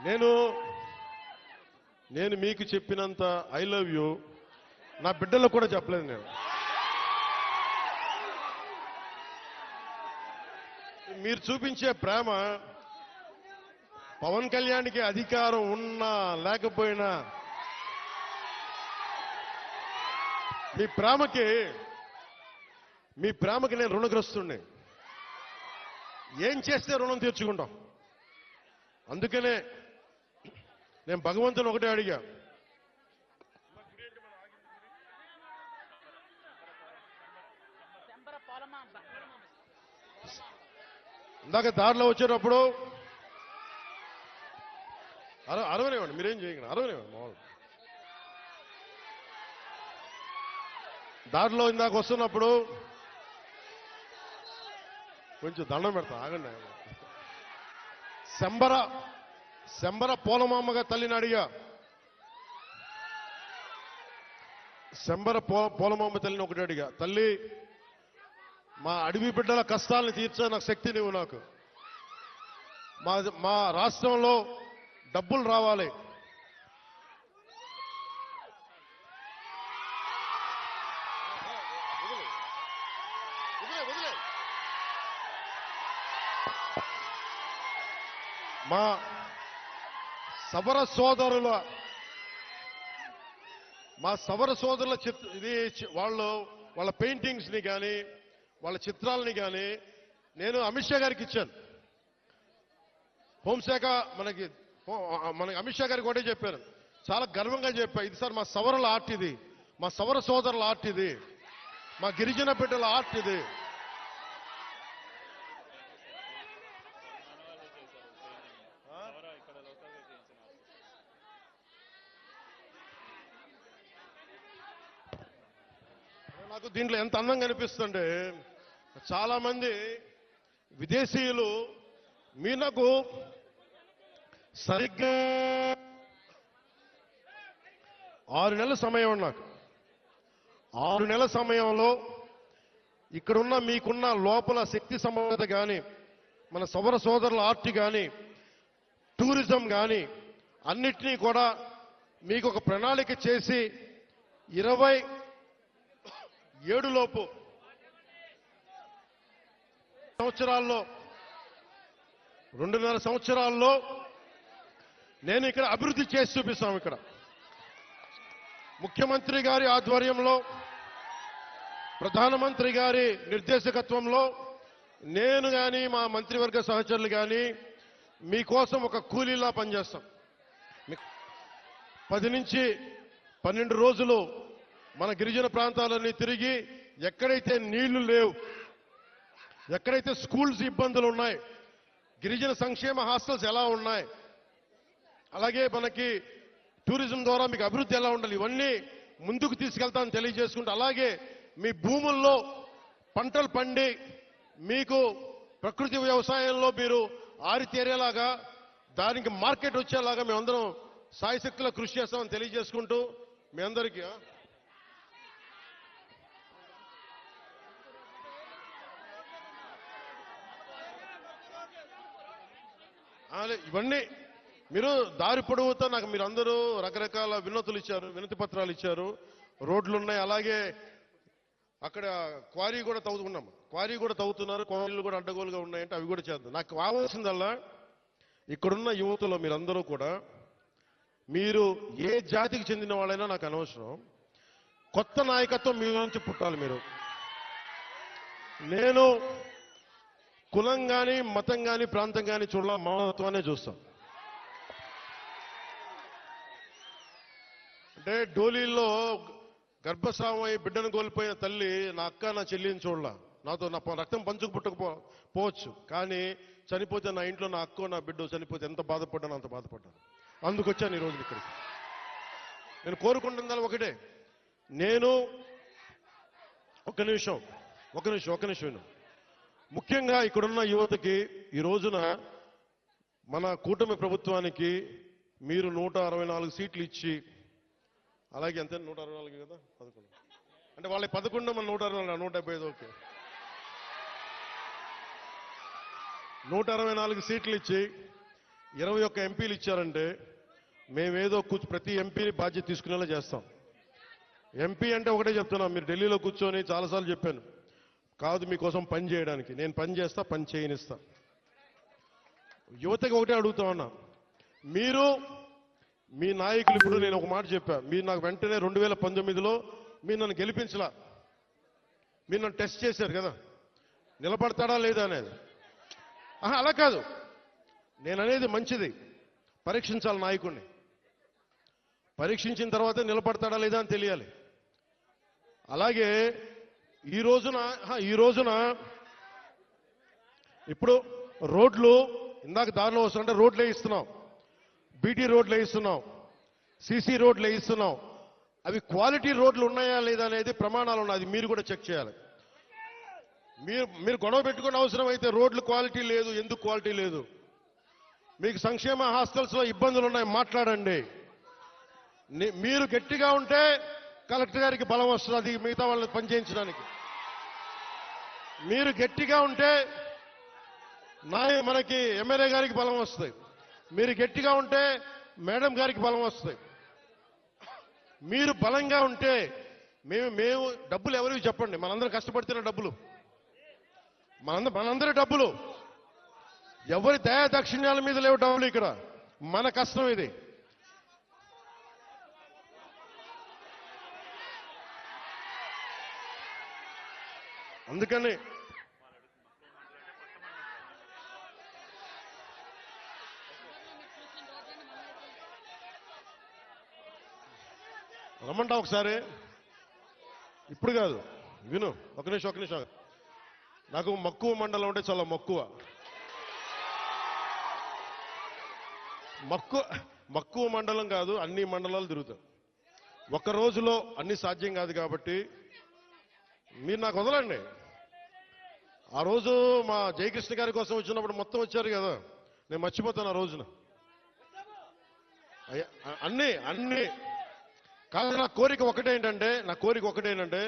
నేను నేను మీకు చెప్పినంత ఐ లవ్ యూ నా బిడ్డలకు కూడా చెప్పలేదు. నేను మీరు చూపించే ప్రేమ పవన్ కళ్యాణ్కి అధికారం ఉన్నా లేకపోయినా మీ ప్రేమకి నేను రుణగ్రస్తుడిని. ఏం చేస్తే రుణం తీర్చుకుంటాం. అందుకనే నేను భగవంతుని ఒకటే అడిగా, ఇందాక దారిలో వచ్చేటప్పుడు అరవనివ్వండి, మీరేం చేయగలరు, అరవనివ్వండి. మామూలు దారిలో ఇందాక వస్తున్నప్పుడు కొంచెం దండం పెడతా, ఆగండి. శంబర పోలమామ్మగా తల్లిని అడిగా. శంబర పోలమామ్మ తల్లిని ఒకటి అడిగా, తల్లి మా అడవి బిడ్డల కష్టాలను తీర్చే నాకు శక్తి నీవు. నాకు మా రాష్ట్రంలో డబ్బులు రావాలి. మా సవర సోదరుల ఇది వాళ్ళ పెయింటింగ్స్ ని కానీ వాళ్ళ చిత్రాలని కానీ నేను అమిత్ షా గారికి ఇచ్చాను. హోంశాఖ మనకి అమిత్ షా గారికి ఒకటే చెప్పాను, చాలా గర్వంగా చెప్పా, ఇది సార్ మా సవరల ఆర్ట్, ఇది మా సవర సోదరుల ఆర్ట్, ఇది మా గిరిజన బిడ్డల ఆర్ట్, ఇది. నాకు దీంట్లో ఎంత అందంగా అనిపిస్తుంటే, చాలా మంది విదేశీయులు నాకు సరిగ్గా 6 నెలల సమయం, నాకు 6 నెలల సమయంలో ఇక్కడున్న మీకున్న లోపల శక్తి సమర్థత కానీ, మన సౌర సోదరుల ఆర్ట్ కానీ, టూరిజం కానీ అన్నిటినీ కూడా మీకు ఒక ప్రణాళిక చేసి 27 లోపు సంవత్సరాల్లో 2.5 సంవత్సరాల్లో నేను ఇక్కడ అభివృద్ధి చేసి చూపిస్తాం. ఇక్కడ ముఖ్యమంత్రి గారి ఆధ్వర్యంలో, ప్రధానమంత్రి గారి నిర్దేశకత్వంలో నేను కానీ మా మంత్రివర్గ సహచరులు కానీ మీకోసం ఒక కూలీలా పనిచేస్తాం. 10 నుంచి 12 రోజులు మన గిరిజన ప్రాంతాలన్నీ తిరిగి, ఎక్కడైతే నీళ్లు లేవు, ఎక్కడైతే స్కూల్స్ ఇబ్బందులు ఉన్నాయి, గిరిజన సంక్షేమ హాస్టల్స్ ఎలా ఉన్నాయి, అలాగే మనకి టూరిజం ద్వారా మీకు అభివృద్ధి ఎలా ఉండాలి, ఇవన్నీ ముందుకు తీసుకెళ్తామని తెలియజేసుకుంటూ, అలాగే మీ భూముల్లో పంటలు పండి మీకు ప్రకృతి వ్యవసాయంలో మీరు ఆరితేరేలాగా, దానికి మార్కెట్ వచ్చేలాగా మేమందరం సాయశక్తిలో కృషి చేస్తామని తెలియజేసుకుంటూ మీ అందరికీ ఇవన్నీ మీరు దారి పొడవుతా నాకు మీరందరూ రకరకాల వినతి పత్రాలు ఇచ్చారు. రోడ్లు ఉన్నాయి, అలాగే అక్కడ క్వారీ కూడా తవ్వుతున్నాం, క్వారీ కూడా తవ్వుతున్నారు, క్వారీలు కూడా అడ్డగోలుగా ఉన్నాయంటే అవి కూడా చేద్దాం. నాకు కావాల్సిందల్లా ఇక్కడున్న యువతలో మీరందరూ కూడా, మీరు ఏ జాతికి చెందిన వాళ్ళైనా నాకు అనవసరం, కొత్త నాయకత్వం మీ నుంచి పుట్టాలి. నేను కులం కానీ, మతం కానీ, ప్రాంతం కానీ చూడాల, మానవత్వాన్ని చూస్తాం. అంటే డోలీల్లో గర్భస్రావం అయి బిడ్డను కోల్పోయిన తల్లి నా అక్క, నా చెల్లిని చూడాల, నాతో నా రక్తం పంచుకు పుట్టకపోవచ్చు, కానీ చనిపోతే నా ఇంట్లో నా అక్కో నా బిడ్డ చనిపోతే ఎంత బాధపడ్డానో అంత బాధపడ్డాను. అందుకొచ్చాను ఈరోజు ఇక్కడికి. నేను కోరుకుంటున్నది ఒకటే, నేను ఒక నిమిషం ముఖ్యంగా ఇక్కడున్న యువతకి ఈ రోజున మన కూటమి ప్రభుత్వానికి మీరు 164 సీట్లు ఇచ్చి, అలాగే అంతే 164 కదా, 11 అంటే వాళ్ళ 11 మన 164 175 ఓకే, 164 సీట్లు ఇచ్చి 21 ఎంపీలు ఇచ్చారంటే మేమేదో ప్రతి ఎంపీని బాధ్యత తీసుకునేలా చేస్తాం. ఎంపీ అంటే ఒకటే చెప్తున్నాం, మీరు ఢిల్లీలో కూర్చొని చాలాసార్లు చెప్పాను, కాదు మీకోసం పని చేయడానికి. నేను పని చేస్తా, పని చేయనిస్తా. యువతకి ఒకటే అడుగుతా ఉన్నా, మీరు మీ నాయకులు, ఇప్పుడు నేను ఒక మాట చెప్పా, మీరు నాకు వెంటనే 2019లో మీరు నన్ను గెలిపించలా, మీరు నన్ను టెస్ట్ చేశారు కదా, నిలబడతాడా లేదా అనేది. అలా కాదు, నేను అనేది మంచిది, పరీక్షించాలి నాయకుడిని. పరీక్షించిన తర్వాత నిలబడతాడా లేదా అని తెలియాలి. అలాగే ఈ రోజున ఇప్పుడు రోడ్లు, ఇందాక దారిలో వస్తుంటే రోడ్లు వేయిస్తున్నాం, బీటీ రోడ్లు వేయిస్తున్నాం, సీసీ రోడ్లు వేయిస్తున్నాం. అవి క్వాలిటీ రోడ్లు ఉన్నాయా లేదా అనేది ప్రమాణాలు ఉన్నాయి, అది మీరు కూడా చెక్ చేయాలి. మీరు గొడవ పెట్టుకునే అవసరం అయితే రోడ్లు క్వాలిటీ లేదు, ఎందుకు క్వాలిటీ లేదు, మీకు సంక్షేమ హాస్టల్స్ లో ఇబ్బందులు ఉన్నాయి, మాట్లాడండి. మీరు గట్టిగా ఉంటే కలెక్టర్ గారికి బలం వస్తుంది మిగతా వాళ్ళని పనిచేయించడానికి. మీరు గట్టిగా ఉంటే మనకి ఎమ్మెల్యే గారికి బలం వస్తుంది. మీరు గట్టిగా ఉంటే మేడం గారికి బలం వస్తుంది. మీరు బలంగా ఉంటే మేము డబ్బులు ఎవరికి చెప్పండి, మనందరం కష్టపడుతున్న డబ్బులు, మనందరి డబ్బులు, ఎవరి దయా దక్షిణ్యాల మీద లేవు డబ్బులు, ఇక్కడ మన కష్టం ఇది. అందుకని రమ్మంటా ఒకసారి, ఇప్పుడు కాదు, విను, ఒక నిమిషం. నాకు మక్కువ మండలం అంటే చాలా మక్కువ మండలం కాదు, అన్ని మండలాలు తిరుగుతాం. ఒక్క రోజులో అన్ని సాధ్యం కాదు కాబట్టి మీరు నాకు వదలండి. ఆ రోజు మా జయకృష్ణ గారి కోసం వచ్చినప్పుడు మొత్తం వచ్చారు కదా, నేను మర్చిపోతాను ఆ రోజున. అన్ని కాదు, నా కోరిక ఒకటేంటంటే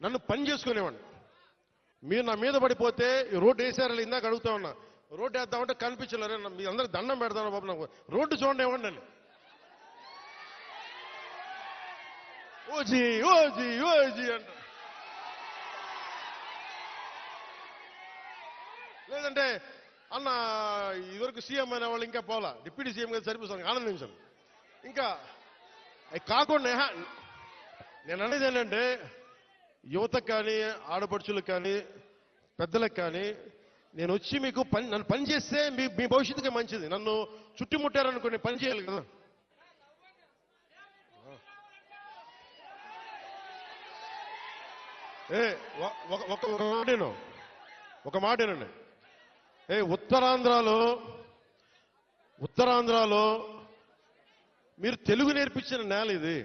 నన్ను పని చేసుకునేవాడిని. మీరు నా మీద పడిపోతే రోడ్డు వేసారని ఇందాక అడుగుతా ఉన్నా, రోడ్డు వేద్దామంటే కనిపించలేరు, మీ అందరూ దండం పెడతాను బాబు, నాకు రోడ్డు చూడండి ఇవ్వండి అని. ఓజీ అంట. లేదంటే అన్న ఇదివరకు సీఎం అనే వాళ్ళు ఇంకా పోలా, డిప్యూటీ సీఎం గారు సరిపోతాను, ఆనందించాను. ఇంకా అవి కాకుండా నేను అనేది ఏంటంటే, యువతకు కానీ, ఆడపడుచులకు కానీ, పెద్దలకు కానీ, నేను వచ్చి మీకు నన్ను పని చేస్తే మీ భవిష్యత్తుకే మంచిది. నన్ను చుట్టుముట్టారనుకోండి, పని చేయాలి కదా. ఒక మాటేనండి, ఉత్తరాంధ్రలో మీరు తెలుగు నేర్పించిన నేల ఇది.